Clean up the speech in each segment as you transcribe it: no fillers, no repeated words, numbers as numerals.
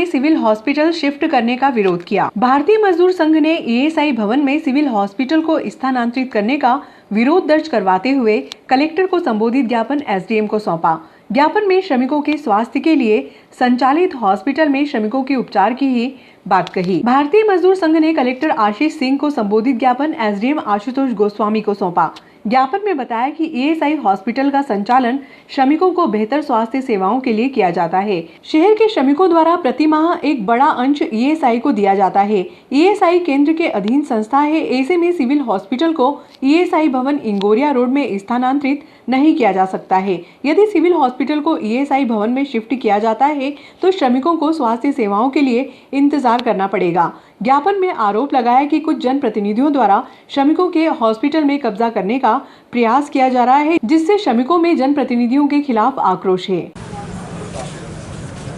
में civil hospital shift करने का विरोध किया। भारतीय मजदूर संघ ने ईएसआई भवन में सिविल हॉस्पिटल को स्थानांतरित करने का विरोध दर्ज करवाते हुए कलेक्टर को संबोधित ज्ञापन एसडीएम को सौंपा। ज्ञापन में श्रमिकों के स्वास्थ्य के लिए संचालित हॉस्पिटल में श्रमिकों के उपचार की ही बात कही। भारतीय मजदूर संघ ने कलेक्टर आशीष सिंह को संबोधित ज्ञापन एसडीएम आशुतोष गोस्वामी को सौंपा। ज्ञापन में बताया कि ईएसआई हॉस्पिटल का संचालन श्रमिकों को बेहतर स्वास्थ्य सेवाओं के लिए किया जाता है। शहर के श्रमिकों द्वारा प्रति माह एक बड़ा अंश ईएसआई को दिया जाता है। ईएसआई केंद्र के अधीन संस्था है। ऐसे में सिविल हॉस्पिटल को ईएसआई भवन इंगोरिया रोड में स्थानांतरित नहीं किया जा सकता है। यदि सिविल हॉस्पिटल को ईएसआई भवन में शिफ्ट किया जाता है तो श्रमिकों को स्वास्थ्य सेवाओं के लिए इंतजार करना पड़ेगा। ज्ञापन में आरोप लगाया कि कुछ जनप्रतिनिधियों द्वारा श्रमिकों के हॉस्पिटल में कब्जा करने का प्रयास किया जा रहा है, जिससे श्रमिकों में जनप्रतिनिधियों के खिलाफ आक्रोश है।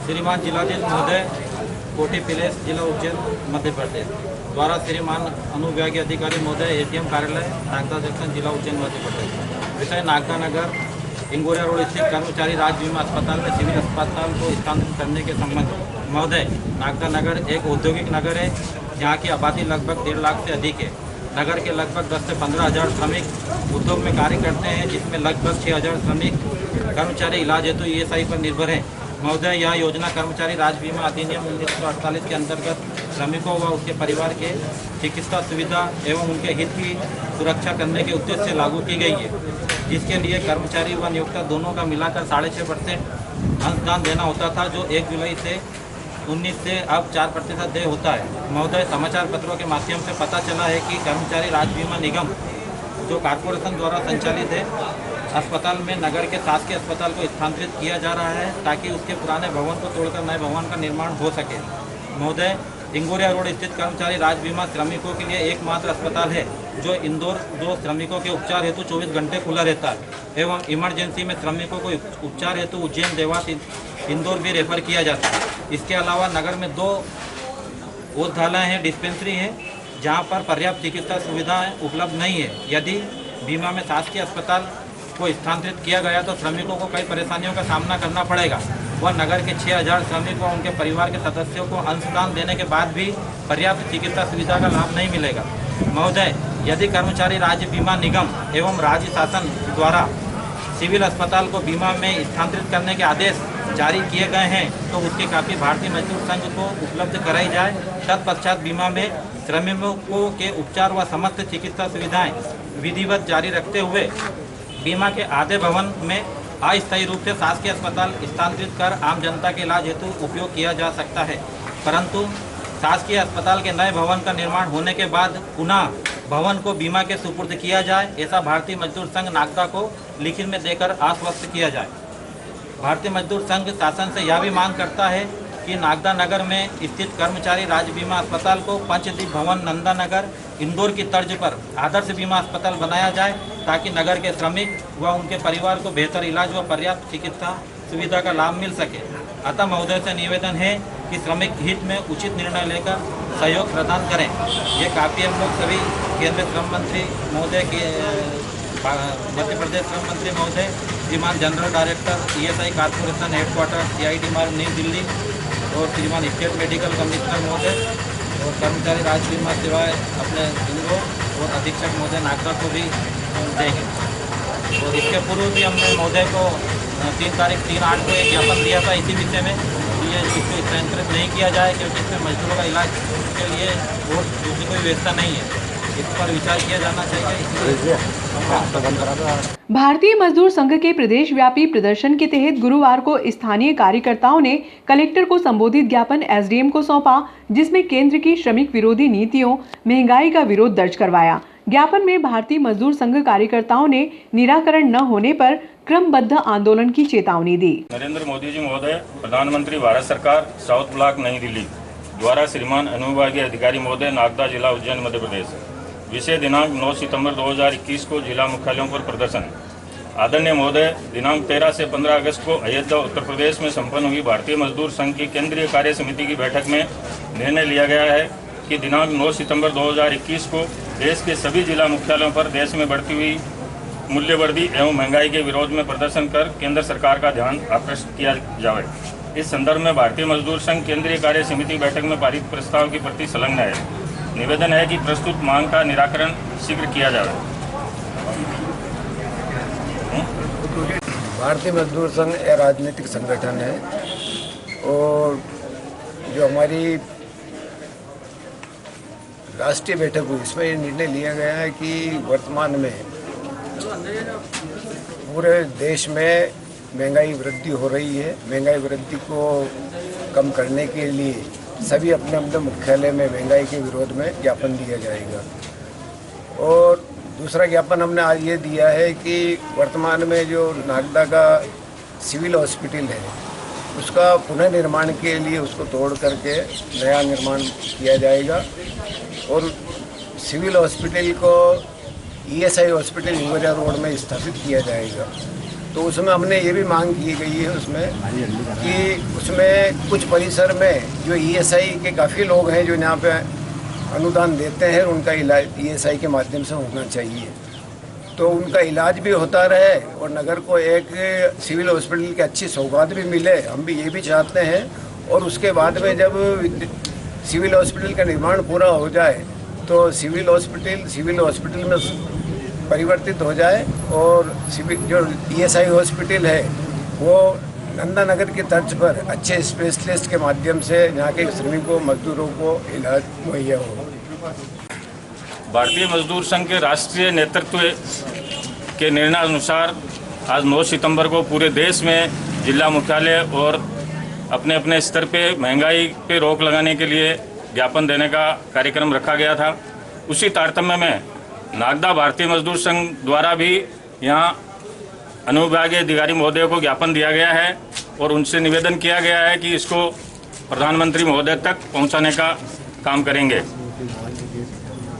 श्रीमान जिलाधीश महोदय, कोठी पैलेस, जिला उज्जैन, मध्य प्रदेश द्वारा श्रीमान अनुविभागीय अधिकारी महोदय, एसडीएम कार्यालय, नागदा जंक्शन, जिला उज्जैन, मध्य प्रदेश। विषय नागदा नगर इंगोरिया रोड स्थित कर्मचारी राज्य बीमा अस्पताल में सिविल अस्पताल को स्थानांतरित करने के संबंध में महोदय, नागदा नगर एक औद्योगिक नगर है जहाँ की आबादी लगभग 1.5 लाख से अधिक है। नगर के लगभग 10 से 15 हज़ार श्रमिक उद्योग में कार्य करते हैं, जिसमें लगभग 6,000 श्रमिक कर्मचारी इलाज हेतु ईएसआई पर निर्भर है। महोदय, यह योजना कर्मचारी राज्य बीमा अधिनियम 1948 के अंतर्गत श्रमिकों व उसके परिवार के चिकित्सा सुविधा एवं उनके हित की सुरक्षा करने के उद्देश्य से लागू की गई है, जिसके लिए कर्मचारी व नियोक्ता दोनों का मिलाकर 6.5% अंशदान देना होता था, जो 1 जुलाई से 19 से अब 4% देय होता है। महोदय, समाचार पत्रों के माध्यम से पता चला है कि कर्मचारी राज्य बीमा निगम जो कॉर्पोरेशन द्वारा संचालित है, अस्पताल में नगर के शासकीय अस्पताल को स्थानांतरित किया जा रहा है ताकि उसके पुराने भवन को तोड़कर नए भवन का निर्माण हो सके। महोदय, इंगोरिया रोड स्थित कर्मचारी राज्य बीमा श्रमिकों के लिए एकमात्र अस्पताल है जो इंदौर जो श्रमिकों के उपचार हेतु 24 घंटे खुला रहता है एवं इमरजेंसी में श्रमिकों को उपचार हेतु उज्जैन, देवास, इंदौर भी रेफर किया जाता है। इसके अलावा नगर में 2 औषधालय हैं, डिस्पेंसरी हैं, जहां पर पर्याप्त चिकित्सा सुविधाएं उपलब्ध नहीं है। यदि बीमा में शासकीय अस्पताल को स्थानांतरित किया गया तो श्रमिकों को कई परेशानियों का सामना करना पड़ेगा। वह नगर के 6,000 श्रमिक व उनके परिवार के सदस्यों को अंशदान देने के बाद भी पर्याप्त चिकित्सा सुविधा का लाभ नहीं मिलेगा। महोदय, यदि कर्मचारी राज्य बीमा निगम एवं राज्य शासन द्वारा सिविल अस्पताल को बीमा में स्थानांतरित करने के आदेश जारी किए गए हैं तो उसकी कापी भारतीय मजदूर संघ को उपलब्ध कराई जाए। तत्पश्चात बीमा में श्रमिकों के उपचार व समस्त चिकित्सा सुविधाएं विधिवत जारी रखते हुए बीमा के आधे भवन में अस्थायी रूप से शासकीय अस्पताल स्थानांतरित कर आम जनता के इलाज हेतु उपयोग किया जा सकता है, परंतु शासकीय अस्पताल के नए भवन का निर्माण होने के बाद पुनः भवन को बीमा के सुपुर्द किया जाए, ऐसा भारतीय मजदूर संघ नागदा को लिखित में देकर आश्वस्त किया जाए। भारतीय मजदूर संघ शासन से यह भी मांग करता है कि नागदा नगर में स्थित कर्मचारी राज्य बीमा अस्पताल को पंचदीप भवन, नंदा नगर, इंदौर की तर्ज पर आदर्श बीमा अस्पताल बनाया जाए ताकि नगर के श्रमिक व उनके परिवार को बेहतर इलाज व पर्याप्त चिकित्सा सुविधा का लाभ मिल सके। अतः महोदय से निवेदन है कि श्रमिक हित में उचित निर्णय लेकर सहयोग प्रदान करें। ये काफ़ी हम लोग सभी केंद्रीय श्रम मंत्री महोदय के मध्य प्रदेश श्रम मंत्री महोदय, श्रीमान general director ESI corporation headquarter CID मार्ग नई दिल्ली और श्रीमान स्टेट मेडिकल कमिश्नर महोदय और कर्मचारी राज्य बीमा सेवाएं अपने इंदौर और अधीक्षक महोदय नागदा को भी देंगे। और इसके पूर्व भी हमने महोदय को 3 तारीख 3/8 को एक ज्ञापन दिया था इसी विषय में कि ये इसको स्थानांतरित नहीं किया जाए क्योंकि इसमें मजदूरों का इलाज के लिए और दूसरी कोई व्यवस्था नहीं है। इस पर विचार किया जाना चाहिए। भारतीय मजदूर संघ के प्रदेश व्यापी प्रदर्शन के तहत गुरुवार को स्थानीय कार्यकर्ताओं ने कलेक्टर को संबोधित ज्ञापन एसडीएम को सौंपा, जिसमें केंद्र की श्रमिक विरोधी नीतियों, महंगाई का विरोध दर्ज करवाया। ज्ञापन में भारतीय मजदूर संघ कार्यकर्ताओं ने निराकरण न होने पर क्रमबद्ध आंदोलन की चेतावनी दी। नरेंद्र मोदी जी महोदय, प्रधानमंत्री भारत सरकार, साउथ ब्लॉक नई दिल्ली द्वारा श्रीमान अनुविभागीय अधिकारी महोदय, नागदा, जिला उज्जैन, मध्य प्रदेश। विषय दिनांक 9 सितंबर 2021 को जिला मुख्यालयों पर प्रदर्शन। आदरणीय महोदय, दिनांक 13 से 15 अगस्त को अयोध्या, उत्तर प्रदेश में संपन्न हुई भारतीय मजदूर संघ की केंद्रीय कार्य समिति की बैठक में निर्णय लिया गया है कि दिनांक 9 सितंबर 2021 को देश के सभी जिला मुख्यालयों पर देश में बढ़ती हुई मूल्यवर्धी एवं महंगाई के विरोध में प्रदर्शन कर केंद्र सरकार का ध्यान आकर्षित किया जाए। इस संदर्भ में भारतीय मजदूर संघ केंद्रीय कार्य समिति बैठक में पारित प्रस्ताव के प्रति संलग्न है। निवेदन है कि प्रस्तुत मांग का निराकरण शीघ्र किया जाए। भारतीय मजदूर संघ एक राजनीतिक संगठन है और जो हमारी राष्ट्रीय बैठक हुई इसमें ये निर्णय लिया गया है कि वर्तमान में पूरे देश में महंगाई वृद्धि हो रही है। महंगाई वृद्धि को कम करने के लिए सभी अपने अपने मुख्यालय में महंगाई के विरोध में ज्ञापन दिया जाएगा। और दूसरा ज्ञापन हमने आज ये दिया है कि वर्तमान में जो नागदा का सिविल हॉस्पिटल है उसका पुनर्निर्माण के लिए उसको तोड़ करके नया निर्माण किया जाएगा और सिविल हॉस्पिटल को ईएसआई हॉस्पिटल हिंगोजा रोड में स्थापित किया जाएगा। तो उसमें हमने ये भी मांग की गई है उसमें कि उसमें कुछ परिसर में जो ईएसआई के काफ़ी लोग हैं जो यहाँ पे अनुदान देते हैं उनका इलाज ईएसआई के माध्यम से होना चाहिए, तो उनका इलाज भी होता रहे और नगर को एक सिविल हॉस्पिटल की अच्छी सौगात भी मिले। हम भी ये भी चाहते हैं और उसके बाद में जब सिविल हॉस्पिटल का निर्माण पूरा हो जाए तो सिविल हॉस्पिटल में परिवर्तित हो जाए और जो ईएसआई हॉस्पिटल है वो नंदा नगर की तर्ज पर अच्छे स्पेशलिस्ट के माध्यम से यहाँ के श्रमिकों मजदूरों को इलाज मुहैया हो। भारतीय मजदूर संघ के राष्ट्रीय नेतृत्व के निर्णय अनुसार आज 9 सितंबर को पूरे देश में जिला मुख्यालय और अपने अपने स्तर पे महंगाई पे रोक लगाने के लिए ज्ञापन देने का कार्यक्रम रखा गया था। उसी तारतम्य में नागदा भारतीय मजदूर संघ द्वारा भी यहाँ अनुविभागीय अधिकारी महोदय को ज्ञापन दिया गया है और उनसे निवेदन किया गया है कि इसको प्रधानमंत्री महोदय तक पहुँचाने का काम करेंगे।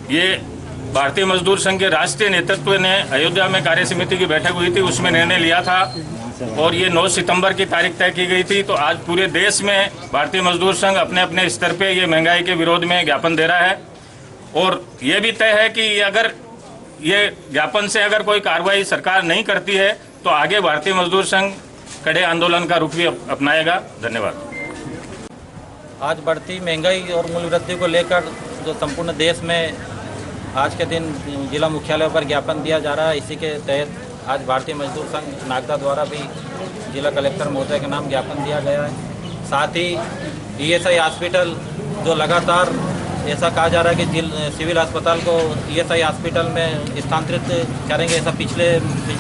ये भारतीय मजदूर संघ के राष्ट्रीय नेतृत्व ने अयोध्या में कार्य समिति की बैठक हुई थी, उसमें निर्णय लिया था और ये 9 सितंबर की तारीख तय की गई थी। तो आज पूरे देश में भारतीय मजदूर संघ अपने अपने स्तर पे ये महंगाई के विरोध में ज्ञापन दे रहा है और ये भी तय है कि अगर ये ज्ञापन से अगर कोई कार्रवाई सरकार नहीं करती है तो आगे भारतीय मजदूर संघ कड़े आंदोलन का रुख भी अपनाएगा। धन्यवाद। आज बढ़ती महंगाई और मूल्य वृद्धि को लेकर जो संपूर्ण देश में आज के दिन जिला मुख्यालय पर ज्ञापन दिया जा रहा है, इसी के तहत आज भारतीय मजदूर संघ नागदा द्वारा भी जिला कलेक्टर महोदय के नाम ज्ञापन दिया गया है। साथ ही ईएसआई हॉस्पिटल जो लगातार ऐसा कहा जा रहा है कि सिविल अस्पताल को ईएसआई हॉस्पिटल में स्थानांतरित करेंगे, ऐसा पिछले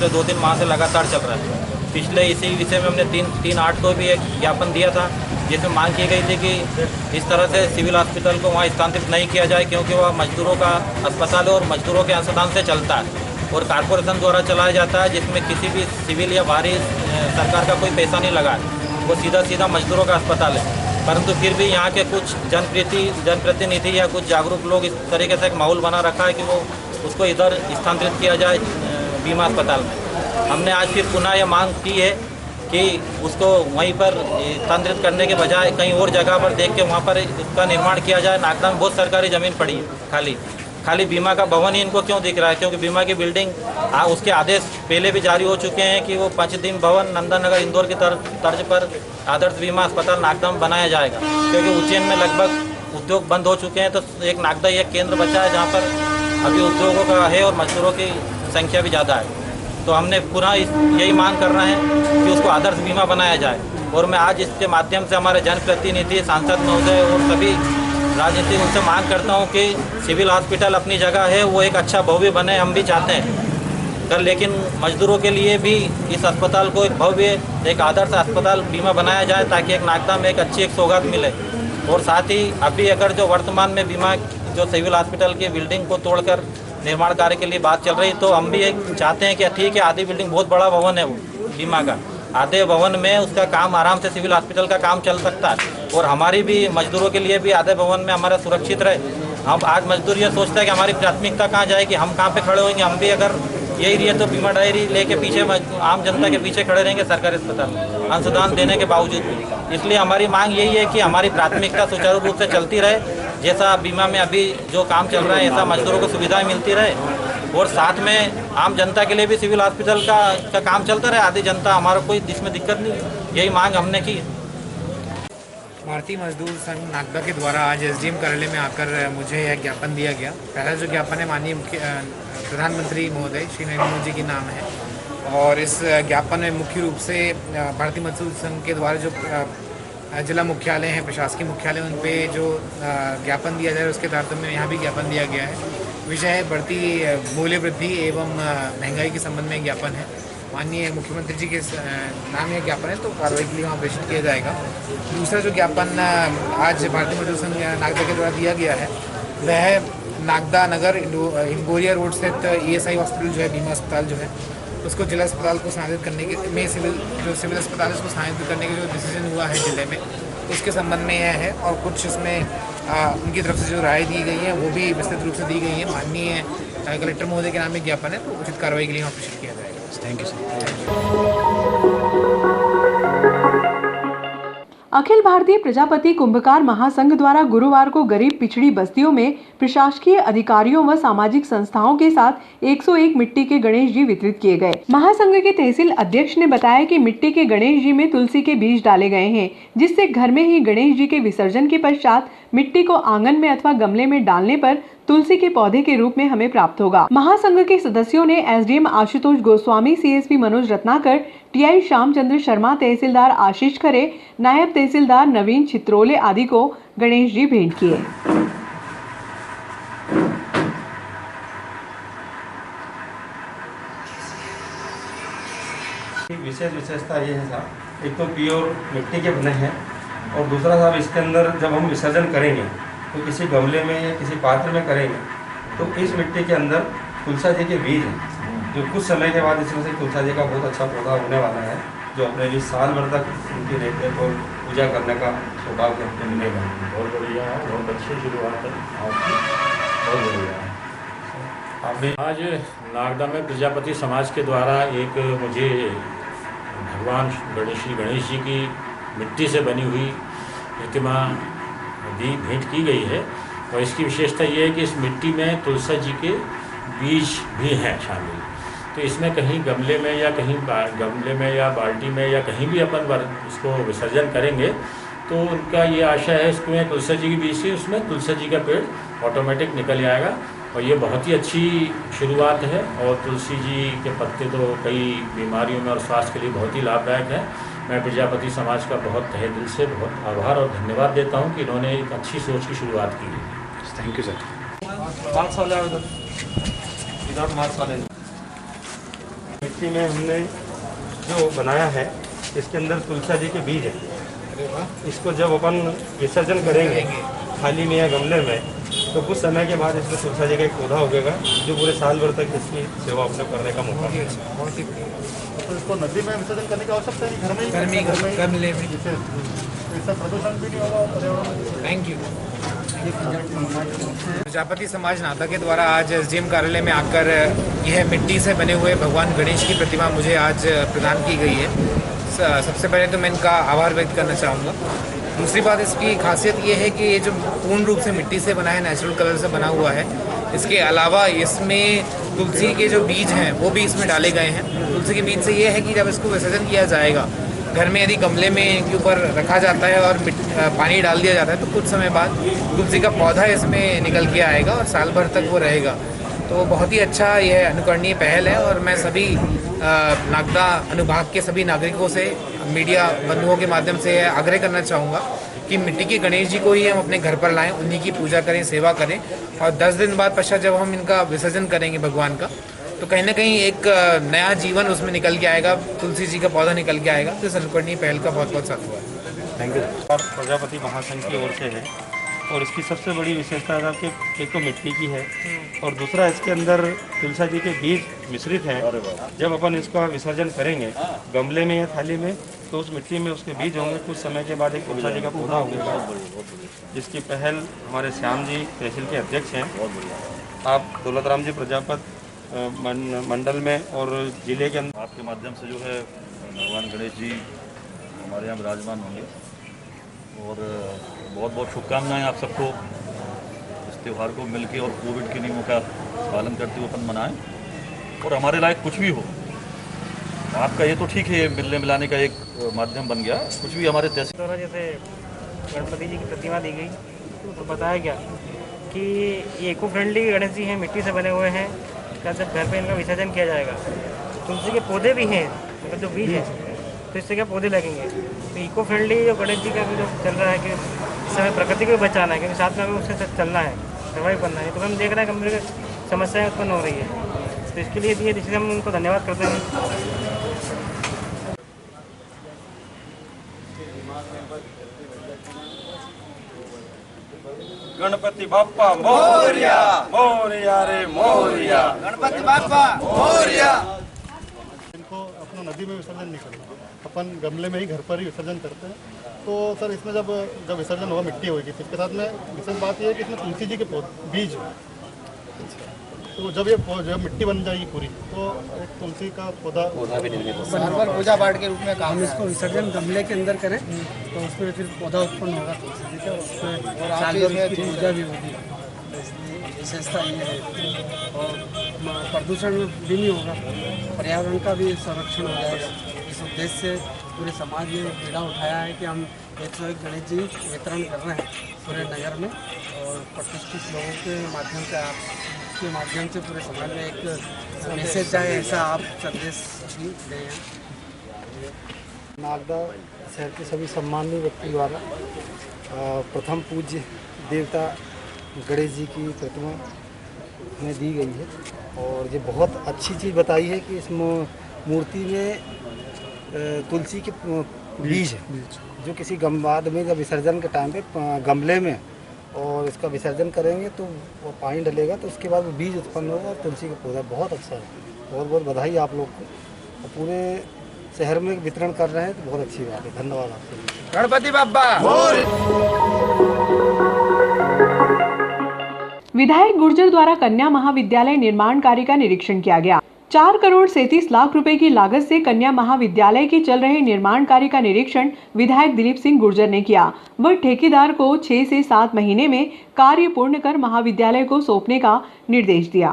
2-3 माह से लगातार चल रहा है। पिछले इसी विषय में हमने 3-8 को भी एक ज्ञापन दिया था जिसमें मांग की गई थी कि इस तरह से सिविल हॉस्पिटल को वहाँ स्थानांतरित नहीं किया जाए क्योंकि वह मजदूरों का अस्पताल है और मजदूरों के अंशदान से चलता है और कारपोरेशन द्वारा चलाया जाता है, जिसमें किसी भी सिविल या बाहरी सरकार का कोई पैसा नहीं लगा है, वो सीधा मजदूरों का अस्पताल है। परंतु फिर भी यहाँ के कुछ जनप्रतिनिधि या कुछ जागरूक लोग इस तरीके से एक माहौल बना रखा है कि वो उसको इधर स्थानांतरित किया जाए बीमा अस्पताल में। हमने आज फिर पुनः यह मांग की है कि उसको वहीं पर स्थानांतरित करने के बजाय कहीं और जगह पर देख के वहाँ पर इसका निर्माण किया जाए। नागदा में बहुत सरकारी ज़मीन पड़ी है, खाली बीमा का भवन ही इनको क्यों दिख रहा है? क्योंकि बीमा की बिल्डिंग उसके आदेश पहले भी जारी हो चुके हैं कि वो 5 दिन भवन नंदानगर इंदौर की तर्ज पर आदर्श बीमा अस्पताल नागदा में बनाया जाएगा। क्योंकि उज्जैन में लगभग उद्योग बंद हो चुके हैं, तो एक नागदा एक केंद्र बचा है जहाँ पर अभी उद्योगों का है और मजदूरों की संख्या भी ज़्यादा है। तो हमने पुनः यही मांग कर रहे हैं कि उसको आदर्श बीमा बनाया जाए। और मैं आज इसके माध्यम से हमारे जनप्रतिनिधि, सांसद महोदय और सभी राजनीतिक उनसे मांग करता हूं कि सिविल हॉस्पिटल अपनी जगह है, वो एक अच्छा भव्य बने, हम भी चाहते हैं कर, लेकिन मजदूरों के लिए भी इस अस्पताल को एक भव्य एक आदर्श अस्पताल बीमा बनाया जाए ताकि एक नागदा में एक अच्छी एक सौगात मिले। और साथ ही अभी अगर जो वर्तमान में बीमा जो सिविल हॉस्पिटल की बिल्डिंग को तोड़कर निर्माण कार्य के लिए बात चल रही, तो हम भी एक चाहते हैं कि ठीक है, आधी बिल्डिंग बहुत बड़ा भवन है वो बीमा का, आधे भवन में उसका काम आराम से सिविल हॉस्पिटल का काम चल सकता है और हमारी भी मजदूरों के लिए भी आधे भवन में हमारा सुरक्षित रहे। हम आज मजदूर ये सोचता है कि हमारी प्राथमिकता कहाँ जाएगी, हम कहाँ पे खड़े होंगे। हम भी अगर यही रही तो बीमा डायरी लेके पीछे आम जनता के पीछे खड़े रहेंगे सरकारी अस्पताल में अंशदान देने के बावजूद भी। इसलिए हमारी मांग यही है कि हमारी प्राथमिकता सुचारू रूप से चलती रहे, जैसा बीमा में अभी जो काम चल रहा है ऐसा मजदूरों को सुविधाएं मिलती रहे और साथ में आम जनता के लिए भी सिविल हॉस्पिटल का काम चलता रहे। आधी जनता हमारा कोई इसमें दिक्कत नहीं, यही मांग हमने की है। भारतीय मजदूर संघ नागदा के द्वारा आज एसडीएम कार्यालय में आकर मुझे यह ज्ञापन दिया गया। पहला जो ज्ञापन है माननीय प्रधानमंत्री महोदय श्री नरेंद्र मोदी जी के नाम है और इस ज्ञापन में मुख्य रूप से भारतीय मजदूर संघ के द्वारा जो जिला मुख्यालय हैं, प्रशासकीय मुख्यालय, उन पे जो ज्ञापन दिया जाए उसके तारतम्य में यहाँ भी ज्ञापन दिया गया है। विषय है बढ़ती मूल्य वृद्धि एवं महंगाई के संबंध में ज्ञापन है। माननीय मुख्यमंत्री जी के नाम यह ज्ञापन है तो कार्रवाई के लिए वहाँ प्रेषित किया जाएगा। दूसरा जो ज्ञापन आज भारतीय मजदूर संघ नागदा के द्वारा दिया गया है वह नागदा नगर इंगोरिया रोड स्थित ESI हॉस्पिटल जो है, बीमा अस्पताल जो है, उसको जिला अस्पताल को स्थानांतरित करने के में सिविल अस्पताल है उसको स्थानांतरित करने के जो डिसीजन हुआ है जिले में, उसके संबंध में यह है। और कुछ इसमें उनकी तरफ से जो राय दी गई है वो भी विस्तृत रूप से दी गई है। माननीय कलेक्टर महोदय के नाम में ज्ञापन है तो उचित कार्रवाई के लिए वहाँ प्रेषित किया जाएगा। Thank you sir. Akhil Bharatiya Prajapati Kumbhkar महासंघ द्वारा गुरुवार को गरीब पिछड़ी बस्तियों में प्रशासकीय अधिकारियों व सामाजिक संस्थाओं के साथ 101 मिट्टी के गणेश जी वितरित किए गए। महासंघ के तहसील अध्यक्ष ने बताया कि मिट्टी के गणेश जी में तुलसी के बीज डाले गए हैं, जिससे घर में ही गणेश जी के विसर्जन के पश्चात मिट्टी को आंगन में अथवा गमले में डालने पर तुलसी के पौधे के रूप में हमें प्राप्त होगा। महासंघ के सदस्यों ने SDM Ashutosh Goswami, CSP Manoj Ratnakar, TI Shyamchandra Sharma, तहसीलदार आशीष खरे, नायब तहसीलदार नवीन चित्रोले आदि को गणेश जी भेंट किए। विशेषता ये है साहब, एक तो प्योर मिट्टी के बने हैं और दूसरा साहब इसके अंदर जब हम विसर्जन करेंगे तो किसी गमले में या किसी पात्र में करेंगे तो इस मिट्टी के अंदर तुलसा जी के बीज हैं, जो कुछ समय के बाद इसमें से तुलसा जी का बहुत अच्छा पौधा होने वाला है, जो अपने लिए साल भर तक उनकी रेख और पूजा करने का सौभाग्य हमको मिलेगा। बहुत बढ़िया है, बहुत अच्छी शुरुआत है आपकी, बहुत बढ़िया है। आप भी आज नागदा में प्रजापति समाज के द्वारा एक मुझे भगवान गणेश जी की मिट्टी से बनी हुई प्रतिमा भी भेंट की गई है और इसकी विशेषता ये है कि इस मिट्टी में तुलसी जी के बीज भी हैं शामिल। तो इसमें कहीं गमले में या बाल्टी में या कहीं भी अपन इसको विसर्जन करेंगे तो उनका ये आशा है इसमें तुलसी जी के बीज से उसमें तुलसी जी का पेड़ ऑटोमेटिक निकल आएगा और ये बहुत ही अच्छी शुरुआत है। और तुलसी जी के पत्ते तो कई बीमारियों में और स्वास्थ्य के लिए बहुत ही लाभदायक है। मैं प्रजापति समाज का बहुत तहे दिल से बहुत आभार और धन्यवाद देता हूं कि इन्होंने एक अच्छी सोच की शुरुआत की है। Thank you sir. मार्क्स वाले विदाउट मार्क्स वाले मिट्टी में हमने जो बनाया है इसके अंदर तुलसा जी के बीज है। इसको जब अपन विसर्जन करेंगे थाली में या गमले में तो कुछ समय के बाद इसमें तुलसा जी का एक पौधा उगेगा जो पूरे साल भर तक इसकी सेवा अपने करने का मौका मिलेगा। तो इसको नदी में विसर्जन करने की आवश्यकता है, घर में ही गमले में। इससे प्रदूषण भी नहीं होगा पर्यावरण। Thank you. प्रजापति समाज नागदा के द्वारा आज एसडीएम कार्यालय में आकर यह मिट्टी से बने हुए भगवान गणेश की प्रतिमा मुझे आज प्रदान की गई है। सबसे पहले तो मैं इनका आभार व्यक्त करना चाहूँगा। दूसरी बात इसकी खासियत ये है कि ये जो पूर्ण रूप से मिट्टी से बना है, नेचुरल कलर से बना हुआ है, इसके अलावा इसमें तुलसी के जो बीज हैं वो भी इसमें डाले गए हैं। तुलसी के बीज से ये है कि जब इसको विसर्जन किया जाएगा घर में यदि गमले में इनके ऊपर रखा जाता है और पानी डाल दिया जाता है तो कुछ समय बाद तुलसी का पौधा इसमें निकल के आएगा और साल भर तक वो रहेगा। तो बहुत ही अच्छा यह अनुकरणीय पहल है और मैं सभी नागदा अनुभाग के सभी नागरिकों से, मीडिया बंधुओं के माध्यम से आग्रह करना चाहूँगा कि मिट्टी के गणेश जी को ही हम अपने घर पर लाएं, उन्हीं की पूजा करें, सेवा करें और 10 दिन बाद पश्चात जब हम इनका विसर्जन करेंगे भगवान का तो कहीं ना कहीं एक नया जीवन उसमें निकल के आएगा, तुलसी जी का पौधा निकल के आएगा। तो इस अनुकरणीय पहल का बहुत बहुत साथ हुआ है। Thank you. प्रजापति महासंघ की ओर से है और इसकी सबसे बड़ी विशेषता है कि एक तो मिट्टी की है और दूसरा इसके अंदर तुलसा जी के बीज मिश्रित हैं। जब अपन इसका विसर्जन करेंगे गमले में या थाली में तो उस मिट्टी में उसके बीज होंगे। कुछ समय के बाद एक तुलसा जी का पौधा होगा जिसकी पहल हमारे श्याम जी तहसील के अध्यक्ष हैं। आप दौलत राम जी प्रजापत मंडल में और जिले के अंदर आपके माध्यम से जो है भगवान गणेश जी हमारे यहाँ विराजमान होंगे और बहुत बहुत शुभकामनाएं आप सबको इस त्यौहार को मिलके और कोविड के नियमों का पालन करते हुए अपन मनाएं और हमारे लायक कुछ भी हो। आपका ये तो ठीक है, ये मिलने मिलाने का एक माध्यम बन गया, कुछ भी हमारे तहसील जैसे गणपति जी की प्रतिमा दी गई तो बताया गया कि ये इको फ्रेंडली गणेश जी हैं, मिट्टी से बने हुए हैं, क्या जब घर पे इनका विसर्जन किया जाएगा तुलसी के पौधे भी हैं, मतलब जो बीज है तो इससे क्या पौधे लगेंगे। तो इको फ्रेंडली जो गणेश जी का भी जो चल रहा है कि इस समय प्रकृति को भी बचाना है, क्योंकि साथ में हमें उससे साथ चलना है, सर्वाइव करना है। तो हम देख रहे हैं गंभीर समस्याएं उत्पन्न हो रही है, तो इसके लिए दिए, जिससे हम उनको धन्यवाद करते हैं। गणपति बाप्पा मोरया, मोरया रे मोरया, गणपति बाप्पा मोरया। इनको अपना नदी में विसर्जन नहीं करना, अपन गमले में ही घर पर ही विसर्जन करते हैं। तो सर इसमें जब विसर्जन होगा मिट्टी होगी तो इसके साथ में विशेष बात ये है कि इसमें तुलसी जी के बीज, तो जब मिट्टी बन जाएगी पूरी तो एक तुलसी का पौधा भी नॉर्मल पूजा पाठ के रूप में काम हम इसको विसर्जन गमले के अंदर करें तो उसमें फिर पौधा उत्पन्न होगा तुलसी जी का, उसमें साल भर उसकी पूजा भी होगी। इसलिए विशेषता ये है और प्रदूषण भी नहीं होगा, पर्यावरण का भी संरक्षण हो जाएगा। इस उद्देश्य से पूरे समाज ने बीड़ा उठाया है कि हम 101 गणेश जी वितरण कर रहे हैं पूरे नगर में, और प्रतिष्ठित लोगों के माध्यम से आपके माध्यम से पूरे समाज में एक मैसेज जाए, ऐसा आप संदेश भी दें। नागदा शहर के सभी सम्मानीय व्यक्ति द्वारा प्रथम पूज्य देवता गणेश जी की प्रतिमा में दी गई है, और ये बहुत अच्छी चीज़ बताई है कि इस मूर्ति में तुलसी के बीज जो किसी बाद में जब विसर्जन के टाइम पे गमले में और इसका विसर्जन करेंगे तो वो पानी डलेगा तो उसके बाद वो बीज उत्पन्न होगा और तुलसी का पौधा बहुत अच्छा है। बहुत बहुत बधाई आप लोग को, और पूरे शहर में वितरण कर रहे हैं तो बहुत अच्छी बात है। धन्यवाद आपसे। गणपति बाप्पा। विधायक गुर्जर द्वारा कन्या महाविद्यालय निर्माण कार्य का निरीक्षण किया गया। 4 करोड़ 37 लाख रुपए की लागत से कन्या महाविद्यालय के चल रहे निर्माण कार्य का निरीक्षण विधायक दिलीप सिंह गुर्जर ने किया। वह ठेकेदार को 6 से 7 महीने में कार्य पूर्ण कर महाविद्यालय को सौंपने का निर्देश दिया।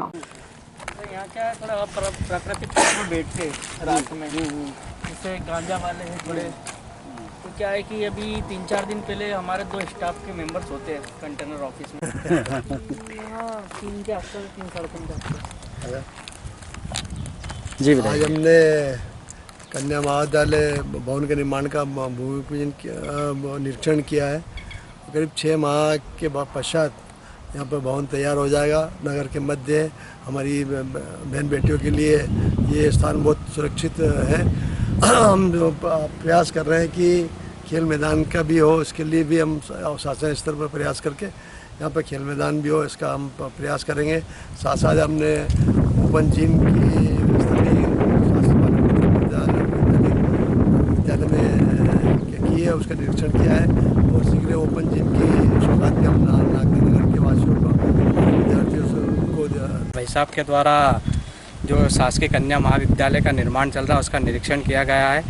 यहाँ क्या है, थोड़ा प्राकृतिक में बैठते रात में, जैसे गांजा वाले हैं थोड़े, तो क्या है कि अभी 3-4 दिन पहले हमारे 2 स्टाफ के मेंबर्स होते हैं कंटेनर ऑफिस में। हाँ, 3 के आसपास, 3-3.5 के आसपास। जी आज हमने कन्या महाविद्यालय भवन के निर्माण का भूमि पूजन निरीक्षण किया है। करीब 6 माह के पश्चात यहाँ पर भवन तैयार हो जाएगा। नगर के मध्य हमारी बहन बेटियों के लिए ये स्थान बहुत सुरक्षित है। हम प्रयास कर रहे हैं कि खेल मैदान का भी हो, इसके लिए भी हम शासन स्तर पर प्रयास करके यहाँ पर खेल मैदान भी हो, इसका हम प्रयास करेंगे। साथ साथ हमने ओपन जिम की विद्यालय में की है, उसका निरीक्षण किया है, और शीघ्र ओपन जिम की शुरुआत भी हम नागदा नगर के वासियों को, विद्यार्थियों को भाई साहब के द्वारा जो शासकीय कन्या महाविद्यालय का निर्माण चल रहा है उसका निरीक्षण किया गया है।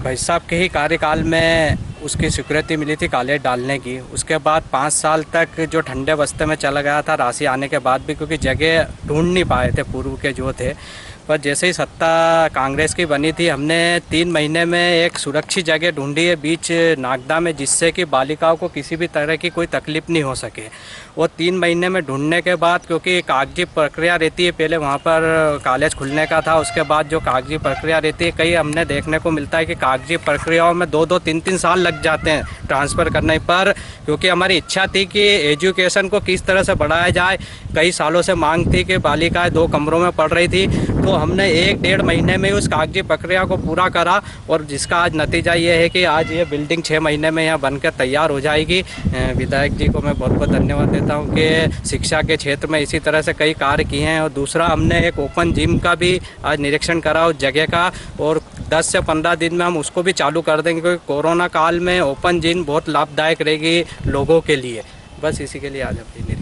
भाई साहब के ही कार्यकाल में उसकी स्वीकृति मिली थी कॉलेज डालने की। उसके बाद 5 साल तक जो ठंडे बस्ते में चला गया था राशि आने के बाद भी, क्योंकि जगह ढूंढ नहीं पाए थे पूर्व के जो थे। पर जैसे ही सत्ता कांग्रेस की बनी थी, हमने 3 महीने में एक सुरक्षित जगह ढूंढी है बीच नागदा में, जिससे कि बालिकाओं को किसी भी तरह की कोई तकलीफ नहीं हो सके। वो 3 महीने में ढूंढने के बाद, क्योंकि कागजी प्रक्रिया रहती है, पहले वहाँ पर कॉलेज खुलने का था, उसके बाद जो कागजी प्रक्रिया रहती है, कई हमने देखने को मिलता है कि कागजी प्रक्रियाओं में 2-2, 3-3 साल लग जाते हैं ट्रांसफ़र करने पर। क्योंकि हमारी इच्छा थी कि एजुकेशन को किस तरह से बढ़ाया जाए, कई सालों से मांग थी कि बालिकाएँ 2 कमरों में पढ़ रही थी, तो हमने 1-1.5 महीने में उस कागजी प्रक्रिया को पूरा करा, और जिसका आज नतीजा ये है कि आज ये बिल्डिंग 6 महीने में यहाँ बनकर तैयार हो जाएगी। विधायक जी को मैं बहुत बहुत धन्यवाद देता हूँ कि शिक्षा के क्षेत्र में इसी तरह से कई कार्य किए हैं। और दूसरा, हमने एक ओपन जिम का भी आज निरीक्षण करा उस जगह का, और 10 से 15 दिन में हम उसको भी चालू कर देंगे, क्योंकि कोरोना काल में ओपन जिम बहुत लाभदायक रहेगी लोगों के लिए। बस इसी के लिए आज अपनी